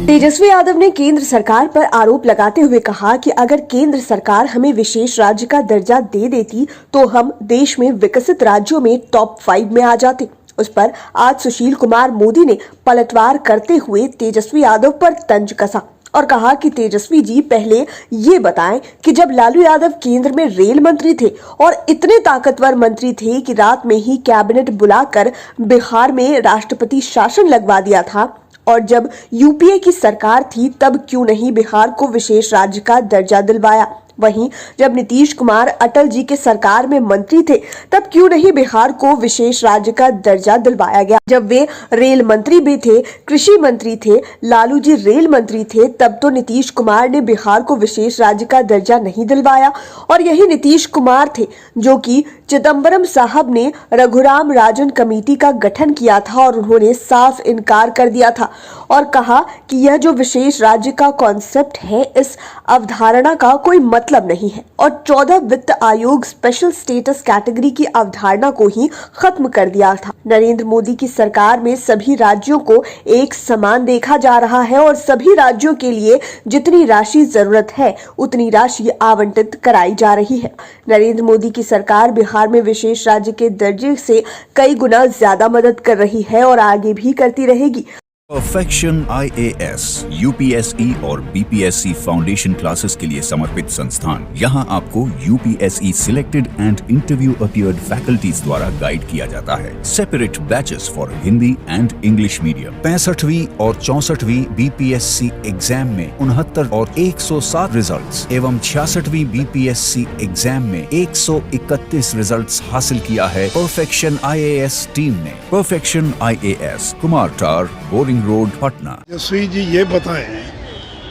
तेजस्वी यादव ने केंद्र सरकार पर आरोप लगाते हुए कहा कि अगर केंद्र सरकार हमें विशेष राज्य का दर्जा दे देती तो हम देश में विकसित राज्यों में टॉप 5 में आ जाते। उस पर आज सुशील कुमार मोदी ने पलटवार करते हुए तेजस्वी यादव पर तंज कसा और कहा कि तेजस्वी जी पहले ये बताएं कि जब लालू यादव केंद्र में रेल मंत्री थे और इतने ताकतवर मंत्री थे कि रात में ही कैबिनेट बुलाकर बिहार में राष्ट्रपति शासन लगवा दिया था, और जब यूपीए की सरकार थी तब क्यों नहीं बिहार को विशेष राज्य का दर्जा दिलवाया। वहीं जब नीतीश कुमार अटल जी के सरकार में मंत्री थे तब क्यों नहीं बिहार को विशेष राज्य का दर्जा दिलवाया गया। जब वे रेल मंत्री भी थे, कृषि मंत्री थे, लालू जी रेल मंत्री थे, तब तो नीतीश कुमार ने बिहार को विशेष राज्य का दर्जा नहीं दिलवाया। और यही नीतीश कुमार थे जो कि चिदम्बरम साहब ने रघुराम राजन कमेटी का गठन किया था और उन्होंने साफ इनकार कर दिया था और कहा कि यह जो विशेष राज्य का कॉन्सेप्ट है, इस अवधारणा का कोई मतलब नहीं है और 14 वित्त आयोग स्पेशल स्टेटस कैटेगरी की अवधारणा को ही खत्म कर दिया था। नरेंद्र मोदी की सरकार में सभी राज्यों को एक समान देखा जा रहा है और सभी राज्यों के लिए जितनी राशि जरूरत है उतनी राशि आवंटित कराई जा रही है। नरेंद्र मोदी की सरकार बिहार में विशेष राज्य के दर्जे से कई गुना ज्यादा मदद कर रही है और आगे भी करती रहेगी। परफेक्शन IAS, UPSE और BPSC फाउंडेशन क्लासेस के लिए समर्पित संस्थान। यहाँ आपको UPSE selected and interview appeared faculties द्वारा गाइड किया जाता है। Separate batches for Hindi and English medium. 65वीं और 64वीं BPSC एग्जाम में 69 और 107 रिजल्ट्स एवं 66वीं BPSC एग्जाम में 131 रिजल्ट्स हासिल किया है परफेक्शन IAS टीम ने। परफेक्शन IAS, कुमार टार, बोरिंग रोड, पटना। तेजस्वी जी ये बताएं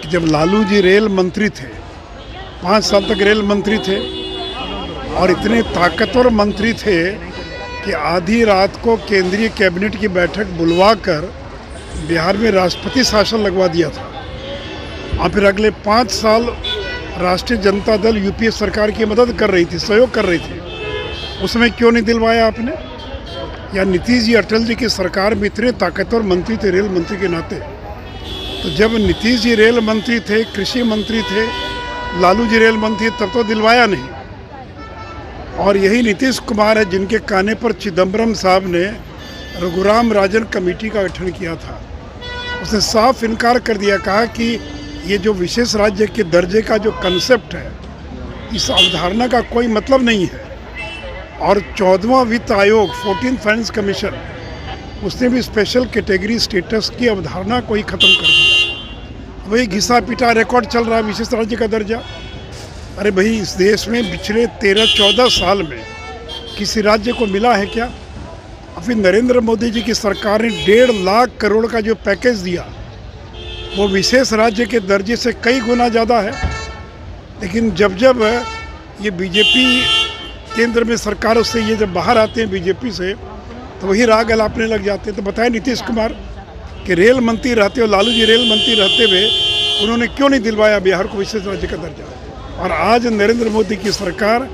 कि जब लालू जी रेल मंत्री थे, 5 साल तक रेल मंत्री थे और इतने ताकतवर मंत्री थे कि आधी रात को केंद्रीय कैबिनेट की बैठक बुलवाकर बिहार में राष्ट्रपति शासन लगवा दिया था और फिर अगले 5 साल राष्ट्रीय जनता दल यूपीए सरकार की मदद कर रही थी, सहयोग कर रही थी, उसमें क्यों नहीं दिलवाया आपने? या नीतीश जी अटल जी की सरकार में इतने ताकतवर मंत्री थे रेल मंत्री के नाते, तो जब नीतीश जी रेल मंत्री थे, कृषि मंत्री थे, लालू जी रेल मंत्री, तब तो दिलवाया नहीं। और यही नीतीश कुमार है जिनके कहने पर चिदम्बरम साहब ने रघुराम राजन कमेटी का गठन किया था। उसने साफ इनकार कर दिया, कहा कि ये जो विशेष राज्य के दर्जे का जो कंसेप्ट है, इस अवधारणा का कोई मतलब नहीं है। और 14वां वित्त आयोग 14th फाइनेंस कमीशन, उसने भी स्पेशल कैटेगरी स्टेटस की अवधारणा को ही खत्म कर दिया। वही घिसा पिटा रिकॉर्ड चल रहा है विशेष राज्य का दर्जा। अरे भाई, इस देश में पिछले 13-14 साल में किसी राज्य को मिला है क्या? अभी नरेंद्र मोदी जी की सरकार ने 1.5 लाख करोड़ का जो पैकेज दिया वो विशेष राज्य के दर्जे से कई गुना ज़्यादा है। लेकिन जब ये बीजेपी केंद्र में सरकारों से ये जब बाहर आते हैं बीजेपी से, तो वही राग अलापने लग जाते हैं। तो बताएं नीतीश कुमार कि रेल मंत्री रहते हो, लालू जी रेल मंत्री रहते हुए उन्होंने क्यों नहीं दिलवाया बिहार को विशेष राज्य का दर्जा? और आज नरेंद्र मोदी की सरकार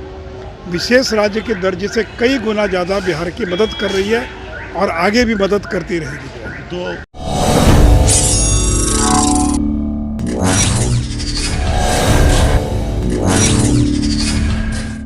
विशेष राज्य के दर्जे से कई गुना ज़्यादा बिहार की मदद कर रही है और आगे भी मदद करती रहेगी।